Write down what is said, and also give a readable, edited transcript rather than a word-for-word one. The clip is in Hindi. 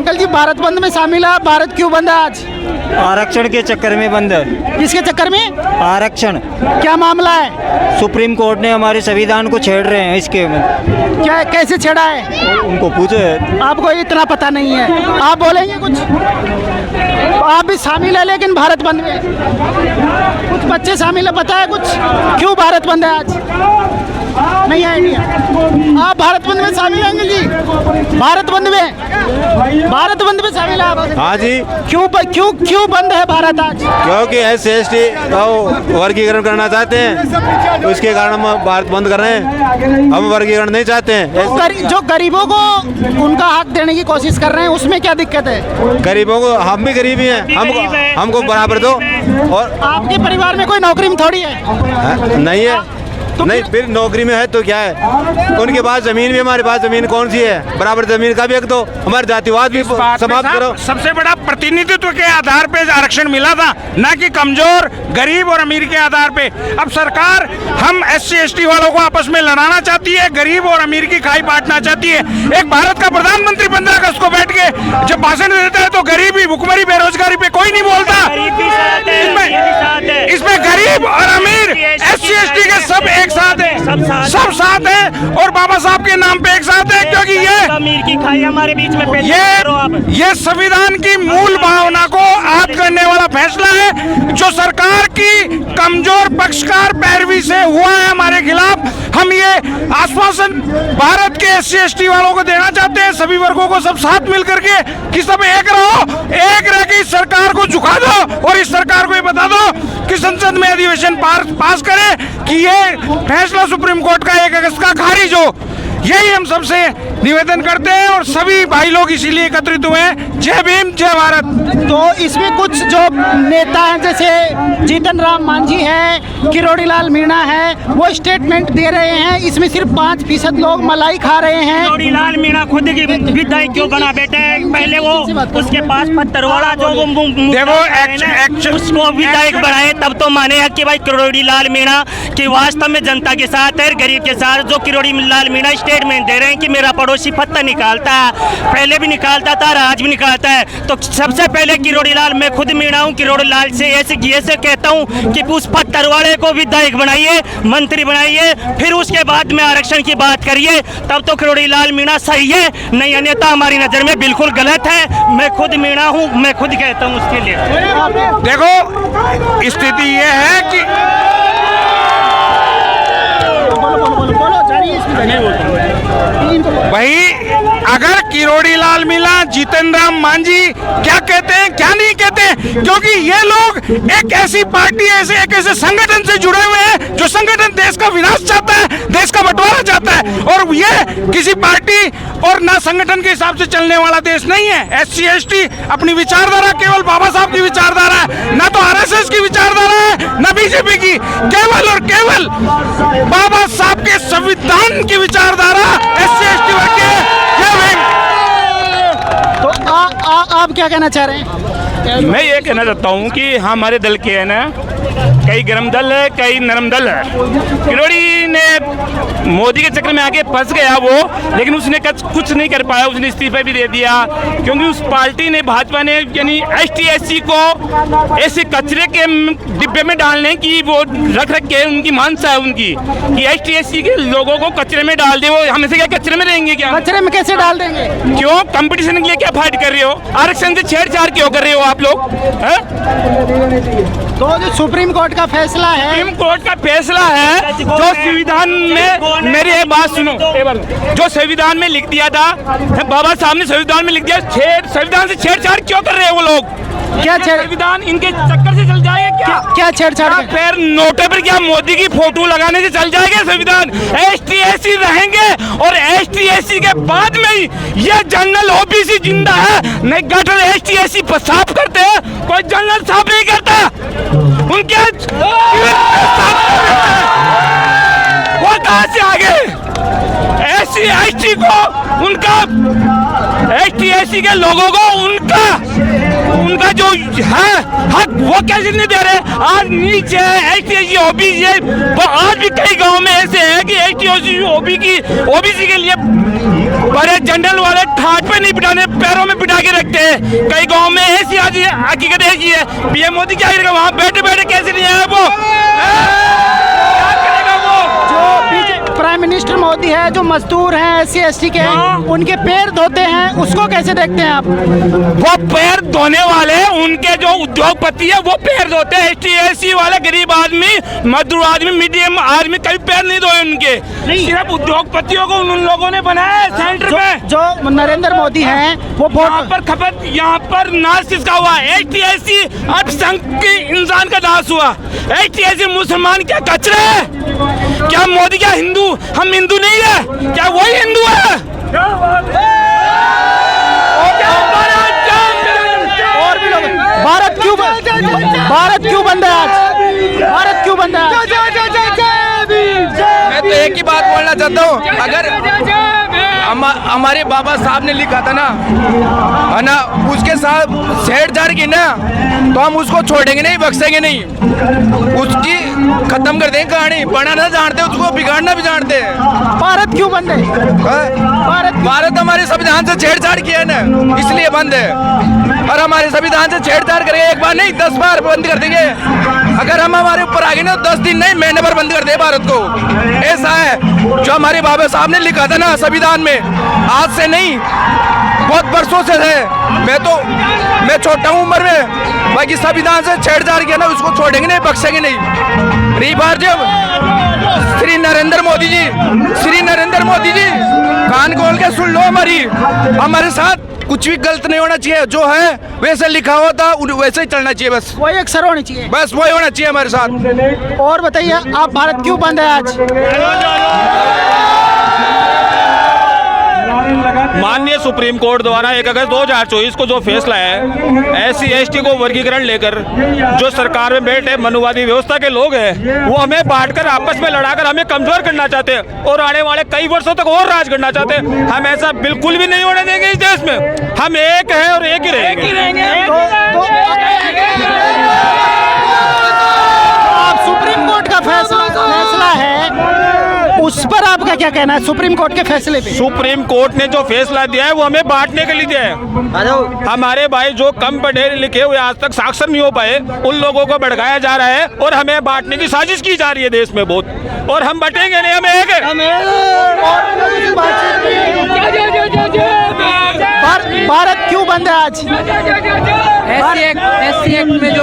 अंकल जी, भारत बंद में शामिल है, भारत क्यों बंद है आज? आरक्षण के चक्कर में बंद है। किसके चक्कर में? आरक्षण। क्या मामला है? सुप्रीम कोर्ट ने हमारे संविधान को छेड़ रहे हैं इसके में। क्या, कैसे छेड़ा है? उनको पूछे, आपको इतना पता नहीं है, आप बोलेंगे कुछ? आप भी शामिल है लेकिन भारत बंद में, कुछ बच्चे शामिल है, पता है कुछ क्यों भारत बंद है आज? नहीं आइडिया। आप भारत बंद में शामिल हैं जी? भारत बंद में, भारत बंद में शामिल है आप? हाँ जी। क्यों क्यों बंद है भारत आज? क्योंकि SC/ST वर्गीकरण करना चाहते हैं, तो इसके कारण हम भारत बंद कर रहे हैं। हम वर्गीकरण नहीं चाहते हैं। जो गरीबों को उनका हक देने की कोशिश कर रहे हैं, उसमें क्या दिक्कत है? गरीबों को, हम भी गरीब ही हैं, हमको बराबर दो। और आपके परिवार में कोई नौकरी में थोड़ी है? नहीं है, नहीं, फिर नौकरी में है तो क्या है? उनके पास जमीन भी, हमारे पास जमीन कौन सी है? बराबर जमीन का भी हक दो, हमारे जातिवाद भी समाप्त करो। सबसे बड़ा प्रतिनिधित्व के आधार पे आरक्षण मिला था, ना कि कमजोर, गरीब और अमीर के आधार पे। अब सरकार हम SC/ST वालों को आपस में लड़ाना चाहती है, गरीब और अमीर की खाई बांटना चाहती है। एक भारत का प्रधानमंत्री 15 अगस्त को बैठ के जब भाषण देता है तो गरीबी, भुखमरी, बेरोजगारी पे कोई नहीं बोलता। इसमें गरीब और अमीर, SC/ST के सब एक साथ है, सब साथ है और बाबा साहब के नाम पे एक साथ है, क्योंकि ये अमीर की खाई हमारे बीच में ये संविधान की मूल भावना को आहत करने वाला फैसला है, जो सरकार की कमजोर पक्षकार पैरवी से हुआ है हमारे खिलाफ। हम ये आश्वासन भारत के SC/ST वालों को देना चाहते हैं, सभी वर्गों को, सब साथ मिल करके, कि सब एक रहो, एक रह के इस सरकार को झुका दो और इस सरकार को ये बता दो कि संसद में अधिवेशन पास करे कि ये फैसला सुप्रीम कोर्ट का 1 अगस्त का खारिज हो। यही हम सबसे निवेदन करते हैं और सभी भाई लोग इसीलिए एकत्रित हुए हैं। जय भीम, जय भारत। तो इसमें कुछ जो नेता हैं, जैसे जीतन राम मांझी है, किरोड़ी लाल मीणा है, वो स्टेटमेंट दे रहे हैं, इसमें सिर्फ 5% लोग मलाई खा रहे हैं। किरोड़ी लाल मीणा खुद की विधायक क्यों बना बेटे? पहले वो उसके पास पत्थरवाड़ा जो देखो, उसको विधायक बनाए, तब तो माने कि भाई किरोड़ी लाल मीणा की वास्तव में जनता के साथ है, गरीब के साथ। जो किरोड़ी लाल मीणा स्टेटमेंट दे रहे हैं कि मेरा पड़ोसी पत्थर निकालता है, पहले भी निकालता था, आज भी निकालता है, तो सबसे पहले किरोड़ी लाल, मैं खुद मीणा हूँ, किरोड़ी लाल से ऐसे कहता हूँ कि उस पत्थरवाड़े को विधायक बनाइए, मंत्री बनाइए, फिर उसके बाद में आरक्षण की बात करिए, तब तो किरोड़ी लाल मीणा सही है। नहीं, अन्यथा हमारी नजर में बिल्कुल गलत है। मैं खुद मीणा हूँ, मैं खुद कहता हूँ उसके लिए। देखो, स्थिति ये है कि भाई, अगर किरोड़ी लाल मीणा, जीतन राम मांझी क्या कहते हैं, क्या नहीं कहते हैं, क्योंकि ये लोग एक ऐसी पार्टी, एक ऐसे संगठन से जुड़े हुए हैं जो संगठन देश का विनाश चाहता है, देश का बंटवारा चाहता है, और ये किसी पार्टी और ना संगठन के हिसाब से चलने वाला देश नहीं है। SC/ST अपनी विचारधारा केवल बाबा साहब की विचारधारा है, ना तो RSS की विचारधारा है, ना BJP की, केवल और केवल बाबा साहब के संविधान की विचारधारा SC/ST वर्ग है। तो आप क्या कहना चाह रहे हैं? मैं ये कहना चाहता हूँ कि हमारे दल के है ना, कई गरम दल है, कई नरम दल है। किरोड़ी ने मोदी के चक्कर में आके फंस गया वो, लेकिन उसने कुछ नहीं कर पाया, उसने इस्तीफा भी दे दिया, क्योंकि उस पार्टी ने, भाजपा ने, यानी ST/SC को ऐसे कचरे के डिब्बे में डालने की वो रख के उनकी मानसा है उनकी, कि ST/SC के लोगों को कचरे में डाल दे। वो हमें से क्या कचरे में रहेंगे? क्या कचरे में कैसे डाल देंगे? क्यों? कंपटीशन के लिए क्या फाइट कर रहे हो? आरक्षण से छेड़छाड़ क्यों कर रहे हो आप लोग? तो जो सुप्रीम कोर्ट का फैसला है, सुप्रीम कोर्ट का फैसला है, जो संविधान में, मेरी एक बात सुनो, जो संविधान में लिख दिया था, बाबा साहब ने संविधान में लिख दिया, संविधान से छेड़छाड़ क्यों कर रहे हैं वो लोग? क्या संविधान इनके चक्कर से चल जाएगा? क्या छेड़छाड़? फिर नोटे पर क्या मोदी की फोटो लगाने से चल जाएगा संविधान? ST/SC रहेंगे और ST/SC के बाद में ही ये जनरल OBC जिंदा है। नहीं, गटर ST/SC साफ करते हैं, कोई जनरल साफ नहीं करता, उनके वो कहां से आ गए? SC/ST को, उनका ST/SC के लोगों को उनका उनका जो है हक वो कैसे नहीं दे रहे। आज नीचे एसटी ओबीसी है, वो आज भी कई गांव में ऐसे हैं कि एसटी ओबीसी के लिए बड़े जनरल वाले ठाट पे नहीं बिठाने, पैरों में बिठा के रखते हैं। कई गांव में ऐसी आज हकीकत ऐसी है। पीएम मोदी क्या करेगा, वहां बैठे बैठे कैसे नहीं आया वो, क्या करेगा वो। प्राइम मिनिस्टर मोदी है, जो मजदूर हैं SC ST के हैं, उनके पैर धोते हैं, उसको कैसे देखते हैं आप? वो पैर धोने वाले उनके जो उद्योगपति है वो पैर धोते हैं। ST SC वाले गरीब आदमी, मजदूर आदमी, मीडियम आदमी कभी पैर नहीं धोए उनके। सिर्फ उद्योगपतियों को उन लोगों ने बनाया है सेंटर पे। जो नरेंद्र मोदी हैं वो यहाँ पर खपत, यहाँ पर नाश किसका हुआ? ST SC अल्पसंख्यक इंसान का नाश हुआ। ST SC मुसलमान क्या कचरा है? क्या मोदी क्या हिंदू? हम हिंदू नहीं है क्या? वही हिंदू है। और भी लोग भारत क्यों बंद है आज? भारत क्यों बंद है आज? मैं तो एक ही बात बोलना चाहता हूँ, अगर हमारे बाबा साहब ने लिखा था ना, है ना, उसके साथ छेड़छाड़ की ना, तो हम उसको छोड़ेंगे नहीं, बख्शेंगे नहीं, उसकी खत्म कर देंगे कहानी। पढ़ना जानते, उसको बिगाड़ना भी जानते हैं। भारत क्यों बंद है? भारत हमारे संविधान से छेड़छाड़ किया है ना, इसलिए बंद है। और हमारे संविधान से छेड़छाड़ करेंगे, एक बार नहीं 10 बार बंद कर देंगे। अगर हम हमारे ऊपर आ गए ना, 10 दिन नहीं महीने भर बंद कर दे भारत को। ऐसा है जो हमारे बाबा साहब ने लिखा था ना संविधान में, आज से नहीं बहुत बरसों से है। मैं छोटा हूँ उम्र में, बाकी संविधान से छेड़छाड़ किया ना, उसको छोड़ेंगे नहीं, बख्शेंगे नहीं। रही बार जब श्री नरेंद्र मोदी जी कान खोल के सुन लो, हमारे साथ कुछ भी गलत नहीं होना चाहिए। जो है वैसे लिखा हुआ था वैसे ही चलना चाहिए, बस वही अक्सर होनी चाहिए, बस वही होना चाहिए हमारे साथ। और बताइए आप, भारत क्यों बंद है आज? माननीय सुप्रीम कोर्ट द्वारा 1 अगस्त 2024 को जो फैसला है, SC ST को वर्गीकरण लेकर जो सरकार में बैठे मनुवादी व्यवस्था के लोग हैं, वो हमें बांटकर आपस में लड़ाकर हमें कमजोर करना चाहते हैं और आने वाले कई वर्षों तक और राज करना चाहते हैं। हम ऐसा बिल्कुल भी नहीं होने देंगे इस देश में। हम एक हैं और एक ही रहेंगे। आप सुप्रीम कोर्ट का फैसला है, उस पर आपका क्या कहना है? सुप्रीम कोर्ट के फैसले पे? सुप्रीम कोर्ट ने जो फैसला दिया है वो हमें बांटने के लिए दिया है। हमारे भाई जो कम पढ़े लिखे हुए आज तक साक्षर नहीं हो पाए, उन लोगों को भड़काया जा रहा है और हमें बांटने की साजिश की जा रही है देश में बहुत। और हम बटेंगे नहीं, हम एक हैं। भारत क्यों बंद है आज? SC Act में जो